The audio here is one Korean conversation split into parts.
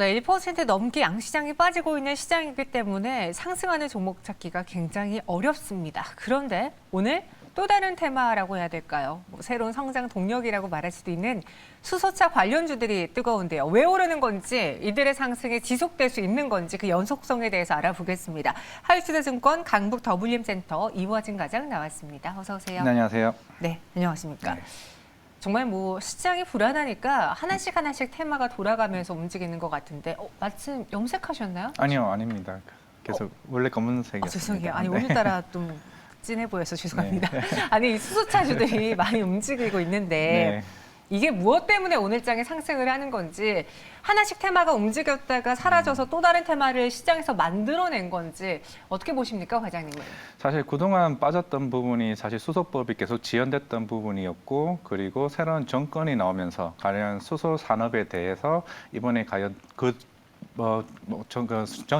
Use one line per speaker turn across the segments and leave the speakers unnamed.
네, 1% 넘게 양시장이 빠지고 있는 시장이기 때문에 상승하는 종목 찾기가 굉장히 어렵습니다. 그런데 오늘 또 다른 테마라고 해야 될까요? 새로운 성장 동력이라고 말할 수도 있는 수소차 관련주들이 뜨거운데요. 왜 오르는 건지, 이들의 상승이 지속될 수 있는 건지 그 연속성에 대해서 알아보겠습니다. 하이투자증권 강북 더블리엠센터 이화진 과장 나왔습니다. 어서 오세요.
네, 안녕하세요.
네, 안녕하십니까.
네.
정말 시장이 불안하니까 하나씩 테마가 돌아가면서 움직이는 것 같은데 마침 염색하셨나요?
아니요, 아닙니다. 계속 원래 검은색이었습니다.
죄송해요. 아니
네.
오늘따라 좀 진해 보여서 죄송합니다.
네.
아니 이 수소차주들이 많이 움직이고 있는데
네.
이게 무엇 때문에 오늘장에 상승을 하는 건지, 하나씩 테마가 움직였다가 사라져서 또 다른 테마를 시장에서 만들어낸 건지 어떻게 보십니까, 과장님은?
사실 그동안 빠졌던 부분이 사실 수소법이 계속 지연됐던 부분이었고, 그리고 새로운 정권이 나오면서 과연 수소 산업에 대해서 이번에 과연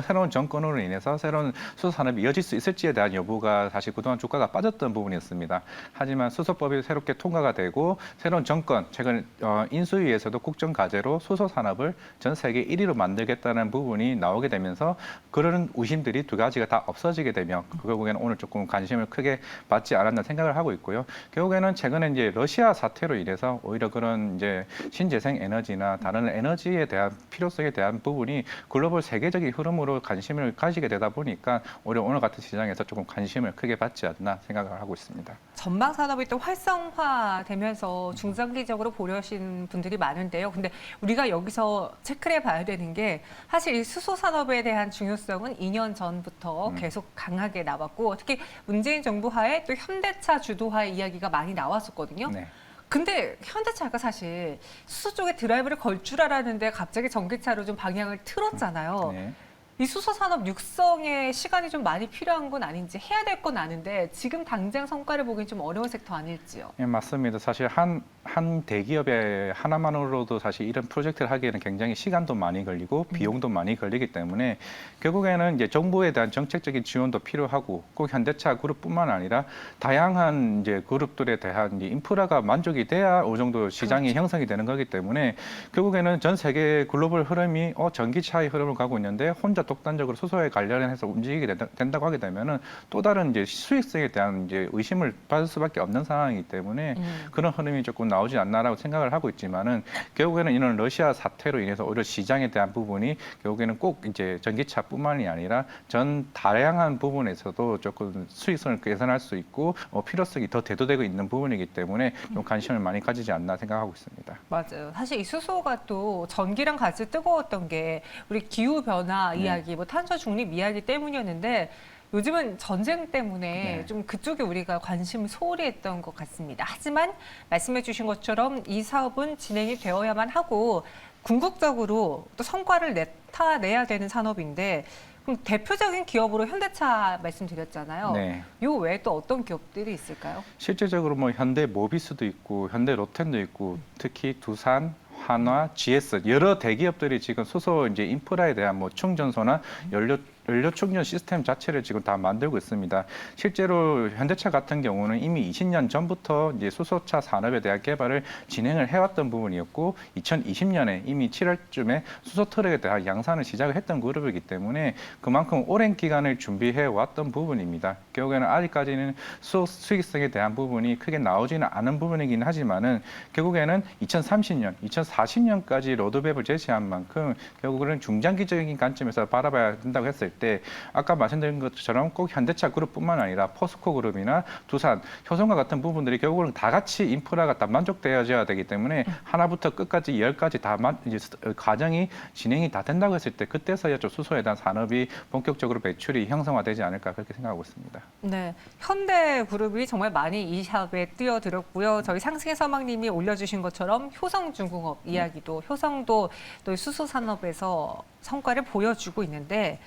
새로운 정권으로 인해서 새로운 수소 산업이 이어질 수 있을지에 대한 여부가 사실 그동안 주가가 빠졌던 부분이었습니다. 하지만 수소법이 새롭게 통과가 되고 새로운 정권, 최근 인수위에서도 국정과제로 수소 산업을 전 세계 1위로 만들겠다는 부분이 나오게 되면서 그런 의심들이 두 가지가 다 없어지게 되면 결국에는 오늘 조금 관심을 크게 받지 않았나 생각을 하고 있고요. 결국에는 최근에 이제 러시아 사태로 인해서 오히려 그런 이제 신재생 에너지나 다른 에너지에 대한 필요성에 대한 부분이 글로벌 세계적인 흐름으로 관심을 가지게 되다 보니까 오히려 오늘 같은 시장에서 조금 관심을 크게 받지 않나 생각을 하고 있습니다.
전방 산업이 또 활성화되면서 중장기적으로 보려신 분들이 많은데요. 근데 우리가 여기서 체크를 해봐야 되는 게, 사실 이 수소 산업에 대한 중요성은 2년 전부터 계속 강하게 나왔고, 특히 문재인 정부 하에 또 현대차 주도화의 이야기가 많이 나왔었거든요.
네.
근데 현대차가 사실 수소 쪽에 드라이브를 걸 줄 알았는데 갑자기 전기차로 좀 방향을 틀었잖아요.
네.
이 수소 산업 육성에 시간이 좀 많이 필요한 건 아닌지, 해야 될 건 아는데 지금 당장 성과를 보기엔 좀 어려운 섹터 아닐지요?
예, 맞습니다. 사실 한 대기업에 하나만으로도 사실 이런 프로젝트를 하기에는 굉장히 시간도 많이 걸리고 비용도 많이 걸리기 때문에 결국에는 이제 정부에 대한 정책적인 지원도 필요하고, 꼭 현대차 그룹뿐만 아니라 다양한 이제 그룹들에 대한 이제 인프라가 만족이 돼야 어느 정도 시장이
그렇죠.
형성이 되는 거기 때문에 결국에는 전 세계 글로벌 흐름이 전기차의 흐름을 가고 있는데 혼자 독단적으로 수소에 관련해서 움직이게 된다고 하게 되면은 또 다른 이제 수익성에 대한 이제 의심을 받을 수밖에 없는 상황이기 때문에 그런 흐름이 조금 나오지 않나라고 생각을 하고 있지만은 결국에는 이런 러시아 사태로 인해서 오히려 시장에 대한 부분이 결국에는 꼭 이제 전기차뿐만이 아니라 전 다양한 부분에서도 조금 수익성을 개선할 수 있고 필요성이 더 대두되고 있는 부분이기 때문에 좀 관심을 많이 가지지 않나 생각하고 있습니다.
맞아요. 사실 이 수소가 또 전기랑 같이 뜨거웠던 게 우리 기후 변화 이야기, 탄소 중립 이야기 때문이었는데, 요즘은 전쟁 때문에
네.
좀 그쪽에 우리가 관심을 소홀히 했던 것 같습니다. 하지만 말씀해 주신 것처럼 이 사업은 진행이 되어야만 하고 궁극적으로 또 성과를 나타내야 되는 산업인데, 그럼 대표적인 기업으로 현대차 말씀드렸잖아요.
네.
요 외에 또 어떤 기업들이 있을까요?
실제적으로 뭐 현대 모비스도 있고 현대 로텐도 있고, 특히 두산, 한화, GS 여러 대기업들이 지금 수소 이제 인프라에 대한 뭐 충전소나 연료 충전 시스템 자체를 지금 다 만들고 있습니다. 실제로 현대차 같은 경우는 이미 20년 전부터 이제 수소차 산업에 대한 개발을 진행을 해왔던 부분이었고, 2020년에 이미 7월쯤에 수소 트럭에 대한 양산을 시작을 했던 그룹이기 때문에 그만큼 오랜 기간을 준비해 왔던 부분입니다. 결국에는 아직까지는 수소 수익성에 대한 부분이 크게 나오지는 않은 부분이긴 하지만은 결국에는 2030년, 2040년까지 로드맵을 제시한 만큼 결국에는 중장기적인 관점에서 바라봐야 된다고 했을 때, 아까 말씀드린 것처럼 꼭 현대차 그룹뿐만 아니라 포스코 그룹이나 두산, 효성과 같은 부분들이 결국은 다 같이 인프라가 다 만족되어져야 되기 때문에 하나부터 끝까지 10까지 다 이제 과정이 진행이 다 된다고 했을 때 그때서야 좀 수소에 대한 산업이 본격적으로 매출이 형성화되지 않을까 그렇게 생각하고 있습니다.
네, 현대그룹이 정말 많이 이 샵에 뛰어들었고요. 저희 상승의 서망님이 올려주신 것처럼 효성중공업 이야기도, 효성도 또 수소 산업에서 성과를 보여주고 있는데,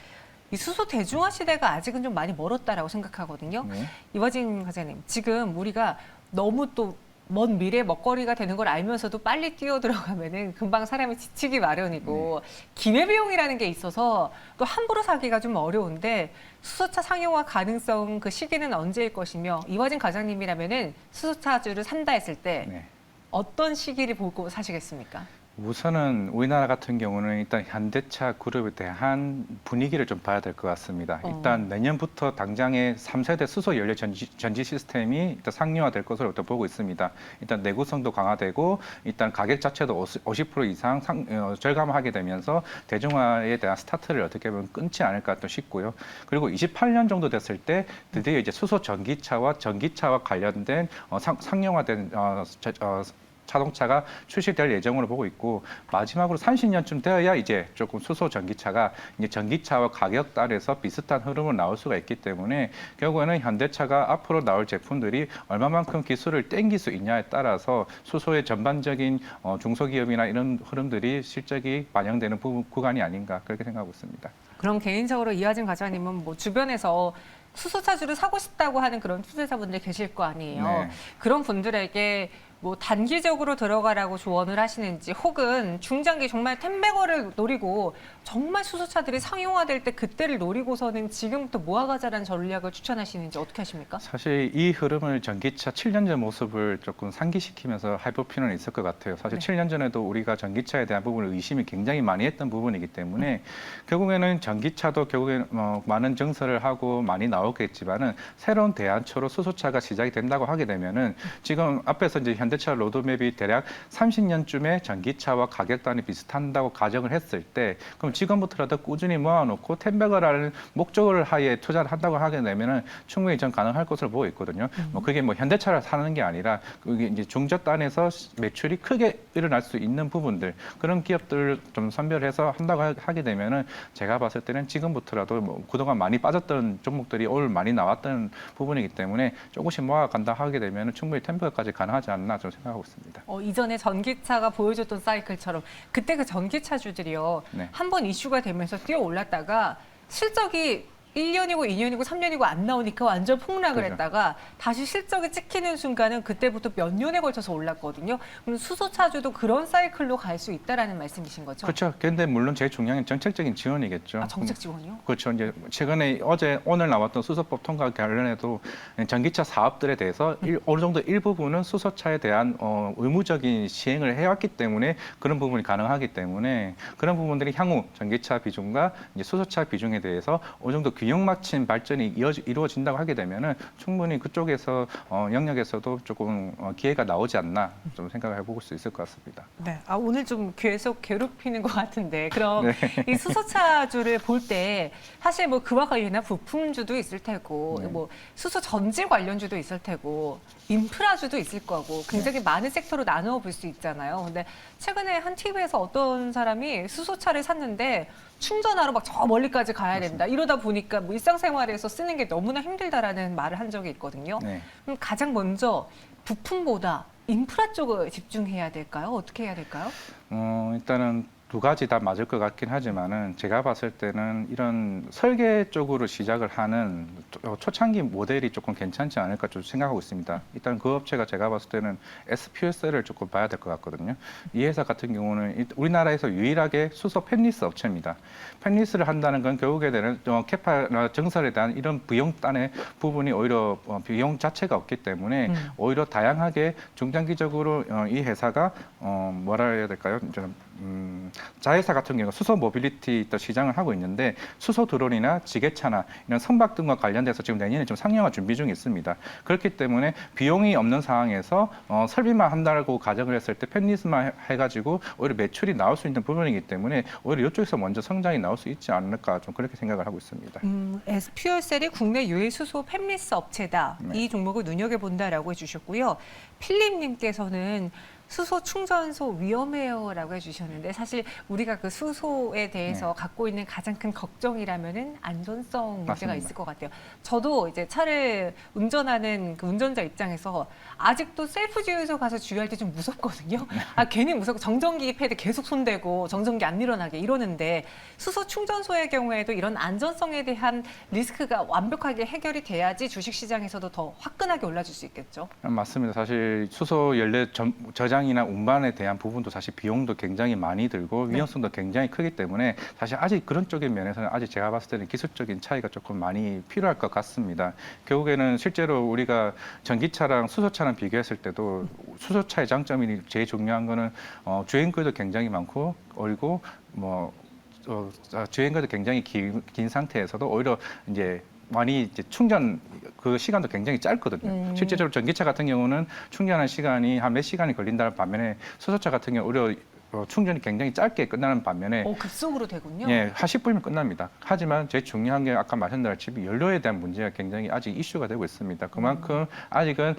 이 수소 대중화 시대가 아직은 좀 많이 멀었다라고 생각하거든요.
네.
이화진 과장님, 지금 우리가 너무 또 먼 미래 먹거리가 되는 걸 알면서도 빨리 뛰어들어가면은 금방 사람이 지치기 마련이고, 기회비용이라는 게 있어서 또 함부로 사기가 좀 어려운데, 수소차 상용화 가능성 그 시기는 언제일 것이며, 이화진 과장님이라면은 수소차주를 산다 했을 때
네.
어떤 시기를 보고 사시겠습니까?
우선은 우리나라 같은 경우는 일단 현대차 그룹에 대한 분위기를 좀 봐야 될 것 같습니다. 일단 내년부터 당장의 3세대 수소 연료 전지 시스템이 일단 상용화될 것으로 일단 보고 있습니다. 일단 내구성도 강화되고 일단 가격 자체도 50% 이상 절감하게 되면서 대중화에 대한 스타트를 어떻게 보면 끊지 않을까 또 싶고요. 그리고 28년 정도 됐을 때 드디어 이제 수소 전기차와 관련된 상용화된 자동차가 출시될 예정으로 보고 있고 마지막으로 30년쯤 되어야 이제 조금 수소 전기차가 이제 전기차와 가격 단에서 비슷한 흐름으로 나올 수가 있기 때문에 결국에는 현대차가 앞으로 나올 제품들이 얼마만큼 기술을 땡길 수 있냐에 따라서 수소의 전반적인 중소기업이나 이런 흐름들이 실적이 반영되는 구간이 아닌가 그렇게 생각하고 있습니다.
그럼 개인적으로 이하진 과장님은 뭐 주변에서 수소차주를 사고 싶다고 하는 그런 투자자분들 계실 거 아니에요.
네.
그런 분들에게 뭐 단기적으로 들어가라고 조언을 하시는지 혹은 중장기 정말 텐베거를 노리고 정말 수소차들이 상용화될 때 그때를 노리고서는 지금부터 모아가자라는 전략을 추천하시는지 어떻게 하십니까?
사실 이 흐름을 전기차 7년 전 모습을 조금 상기시키면서 해볼 필요는 있을 것 같아요. 사실
네.
7년 전에도 우리가 전기차에 대한 부분을 의심이 굉장히 많이 했던 부분이기 때문에 결국에는 전기차도 결국에는 많은 증설을 하고 많이 나오겠지만은 새로운 대안처로 수소차가 시작이 된다고 하게 되면은 지금 앞에서 이제 현대차 로드맵이 대략 30년쯤에 전기차와 가격단이 비슷한다고 가정을 했을 때 그럼 지금부터라도 꾸준히 모아놓고 텐베거라는 목적을 하에 투자를 한다고 하게 되면은 충분히 전 가능할 것으로 보고 있거든요. 뭐 그게 뭐 현대차를 사는 게 아니라 그게 이제 중저단에서 매출이 크게 일어날 수 있는 부분들 그런 기업들을 좀 선별해서 한다고 하게 되면은 제가 봤을 때는 지금부터라도 뭐 그동안 많이 빠졌던 종목들이 올 많이 나왔던 부분이기 때문에 조금씩 모아간다 하게 되면은 충분히 텐베거까지 가능하지 않나 좀 생각하고 있습니다.
이전에 전기차가 보여줬던 사이클처럼 그때 그 전기차주들이요.
네.
한 번 이슈가 되면서 뛰어 올랐다가 실적이 1년이고 2년이고 3년이고 안 나오니까 완전 폭락을
그죠.
했다가 다시 실적이 찍히는 순간은 그때부터 몇 년에 걸쳐서 올랐거든요. 그럼 수소차주도 그런 사이클로 갈 수 있다라는 말씀이신 거죠?
그렇죠. 그런데 물론 제일 중요한 건 정책적인 지원이겠죠.
아, 정책 지원이요?
그렇죠. 이제 최근에 오늘 나왔던 수소법 통과 관련해도 전기차 사업들에 대해서 어느 정도 일부분은 수소차에 대한 의무적인 시행을 해왔기 때문에 그런 부분이 가능하기 때문에 그런 부분들이 향후 전기차 비중과 이제 수소차 비중에 대해서 어느 정도 균형 맞춘 발전이 이루어진다고 하게 되면은 충분히 그쪽에서 영역에서도 조금 기회가 나오지 않나 좀 생각을 해볼 수 있을 것 같습니다.
네. 오늘 좀 계속 괴롭히는 것 같은데 그럼
네.
이 수소차주를 볼 때 사실 뭐 그와 관련한 부품주도 있을 테고
네.
뭐 수소 전지 관련주도 있을 테고 인프라주도 있을 거고 굉장히 많은 섹터로 나누어 볼 수 있잖아요. 근데 최근에 한 TV에서 어떤 사람이 수소차를 샀는데 충전하러 막 저 멀리까지 가야 된다. 이러다 보니까 뭐 일상생활에서 쓰는 게 너무나 힘들다라는 말을 한 적이 있거든요.
네.
그럼 가장 먼저 부품보다 인프라 쪽을 집중해야 될까요? 어떻게 해야 될까요?
일단은 두 가지 다 맞을 것 같긴 하지만은 제가 봤을 때는 이런 설계 쪽으로 시작을 하는 초창기 모델이 조금 괜찮지 않을까 좀 생각하고 있습니다. 일단 그 업체가 제가 봤을 때는 SPS를 조금 봐야 될 것 같거든요. 이 회사 같은 경우는 우리나라에서 유일하게 수소 팹리스 업체입니다. 팹리스를 한다는 건 결국에 되는 캐파나 증설에 대한 이런 비용단의 부분이 오히려 비용 자체가 없기 때문에 오히려 다양하게 중장기적으로 이 회사가 뭐라 해야 될까요? 자회사 같은 경우 수소 모빌리티 또 시장을 하고 있는데 수소 드론이나 지게차나 이런 선박 등과 관련돼서 지금 내년에 좀 상용화 준비 중에 있습니다. 그렇기 때문에 비용이 없는 상황에서 설비만 한다고 가정을 했을 때 팹리스만 해가지고 오히려 매출이 나올 수 있는 부분이기 때문에 오히려 이쪽에서 먼저 성장이 나올 수 있지 않을까 좀 그렇게 생각을 하고 있습니다.
SPSL이 국내 유일 수소 팹리스 업체다.
네.
이 종목을 눈여겨본다라고 해주셨고요. 필립님께서는 수소 충전소 위험해요라고 해주셨는데 사실 우리가 그 수소에 대해서 갖고 있는 가장 큰 걱정이라면은 안전성 문제가
맞습니다.
있을 것 같아요. 저도 이제 차를 운전하는 그 운전자 입장에서 아직도 셀프 주유소 가서 주유할 때 좀 무섭거든요. 괜히 무섭고 정전기 패드 계속 손대고 정전기 안 일어나게 이러는데 수소 충전소의 경우에도 이런 안전성에 대한 리스크가 완벽하게 해결이 돼야지 주식시장에서도 더 화끈하게 올라줄 수 있겠죠.
맞습니다. 사실 수소 연료 저장 공장이나 운반에 대한 부분도 사실 비용도 굉장히 많이 들고 위험성도 굉장히 크기 때문에 사실 아직 그런 쪽인 면에서는 아직 제가 봤을 때는 기술적인 차이가 조금 많이 필요할 것 같습니다. 결국에는 실제로 우리가 전기차랑 수소차랑 비교했을 때도 수소차의 장점이 제일 중요한 거는 주행거리도 굉장히 많고 그리고 주행거리도 굉장히 긴 상태에서도 오히려 이제 많이 이제 충전 그 시간도 굉장히 짧거든요. 실제로 전기차 같은 경우는 충전하는 시간이 한 몇 시간이 걸린다는 반면에 수소차 같은 경우 오히려 충전이 굉장히 짧게 끝나는 반면에
급속으로 되군요.
예, 한 10분이면 끝납니다. 하지만 제일 중요한 게 아까 말씀드렸듯이 연료에 대한 문제가 굉장히 아직 이슈가 되고 있습니다. 그만큼 아직은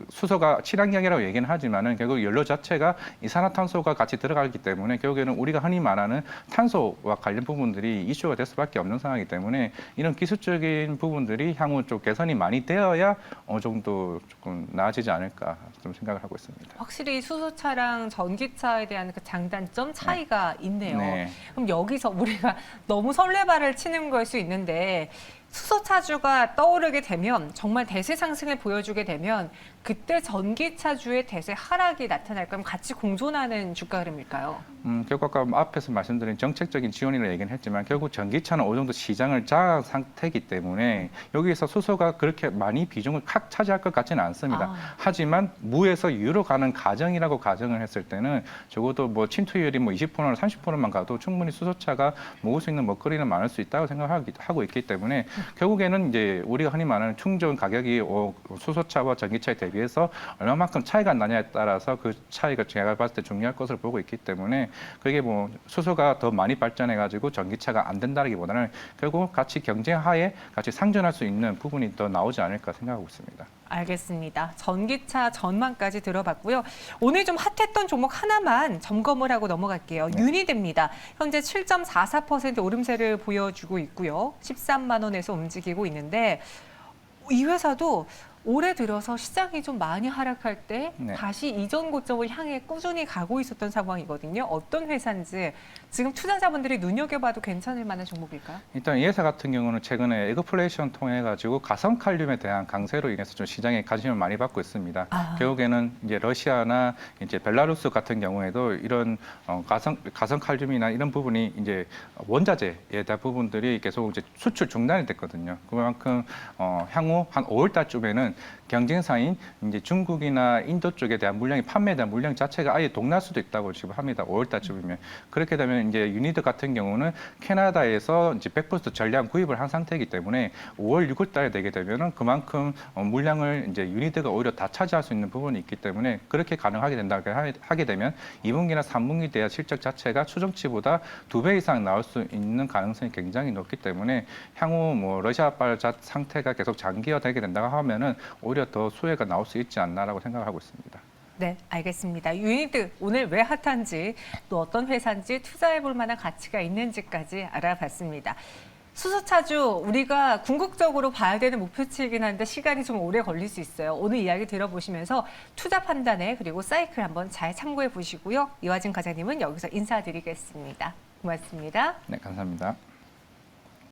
수소가 친환경이라고 얘기는 하지만은 결국 연료 자체가 이산화탄소가 같이 들어가기 때문에 결국에는 우리가 흔히 말하는 탄소와 관련 부분들이 이슈가 될 수밖에 없는 상황이기 때문에 이런 기술적인 부분들이 향후 좀 개선이 많이 되어야 어느 정도 조금 나아지지 않을까 좀 생각을 하고 있습니다.
확실히 수소차랑 전기차에 대한 그 장단점 차이가 있네요.
네.
그럼 여기서 우리가 너무 설레발을 치는 걸 수 있는데 수소차주가 떠오르게 되면 정말 대세 상승을 보여주게 되면 그때 전기차주의 대세 하락이 나타날 거면 같이 공존하는 주가 흐름일까요?
결국 아까 앞에서 말씀드린 정책적인 지원이라고 얘기는 했지만 결국 전기차는 어느 정도 시장을 장악한 상태이기 때문에 여기에서 수소가 그렇게 많이 비중을 확 차지할 것 같지는 않습니다. 하지만 무에서 유로 가는 가정이라고 가정을 했을 때는 적어도 뭐 침투율이 뭐 20%나 30%만 가도 충분히 수소차가 먹을 수 있는 먹거리는 많을 수 있다고 생각하고 있기 때문에 결국에는 이제 우리가 흔히 말하는 충전 가격이 수소차와 전기차에 대비해서 얼마만큼 차이가 나냐에 따라서 그 차이가 제가 봤을 때 중요할 것으로 보고 있기 때문에 그게 뭐 수소가 더 많이 발전해가지고 전기차가 안 된다기보다는 결국 같이 경쟁하에 같이 상존할 수 있는 부분이 더 나오지 않을까 생각하고 있습니다.
알겠습니다. 전기차 전망까지 들어봤고요. 오늘 좀 핫했던 종목 하나만 점검을 하고 넘어갈게요. 유니드입니다. 현재 7.44% 오름세를 보여주고 있고요. 13만 원에서 움직이고 있는데 이 회사도 올해 들어서 시장이 좀 많이 하락할 때 다시 이전 고점을 향해 꾸준히 가고 있었던 상황이거든요. 어떤 회사인지 지금 투자자분들이 눈여겨봐도 괜찮을 만한 종목일까요?
일단 이 회사 같은 경우는 최근에 에그플레이션 통해 가지고 가성칼륨에 대한 강세로 인해서 좀 시장에 관심을 많이 받고 있습니다. 결국에는 이제 러시아나 이제 벨라루스 같은 경우에도 이런 가성칼륨이나 이런 부분이 이제 원자재에 대한 부분들이 계속 이제 수출 중단이 됐거든요. 그만큼 향후 한 5월 달쯤에는 경쟁사인 이제 중국이나 인도 쪽에 대한 물량이 판매에 대한 물량 자체가 아예 동날 수도 있다고 지금 합니다. 5월 달쯤이면 그렇게 되면 이제 유니드 같은 경우는 캐나다에서 이제 100% 전량 구입을 한 상태이기 때문에 5월, 6월 달에 되게 되면은 그만큼 물량을 이제 유니드가 오히려 다 차지할 수 있는 부분이 있기 때문에 그렇게 가능하게 된다고 하게 되면 2분기나 3분기 대한 실적 자체가 추정치보다 2배 이상 나올 수 있는 가능성이 굉장히 높기 때문에 향후 뭐 러시아발 상태가 계속 장기화되게 된다고 하면은 오히려 더 수혜가 나올 수 있지 않나라고 생각하고 있습니다.
네, 알겠습니다. 유니드 오늘 왜 핫한지 또 어떤 회사인지 투자해볼 만한 가치가 있는지까지 알아봤습니다. 수소차주 우리가 궁극적으로 봐야 되는 목표치이긴 한데 시간이 좀 오래 걸릴 수 있어요. 오늘 이야기 들어보시면서 투자 판단에 그리고 사이클 한번 잘 참고해 보시고요. 이화진 과장님은 여기서 인사드리겠습니다. 고맙습니다.
네, 감사합니다.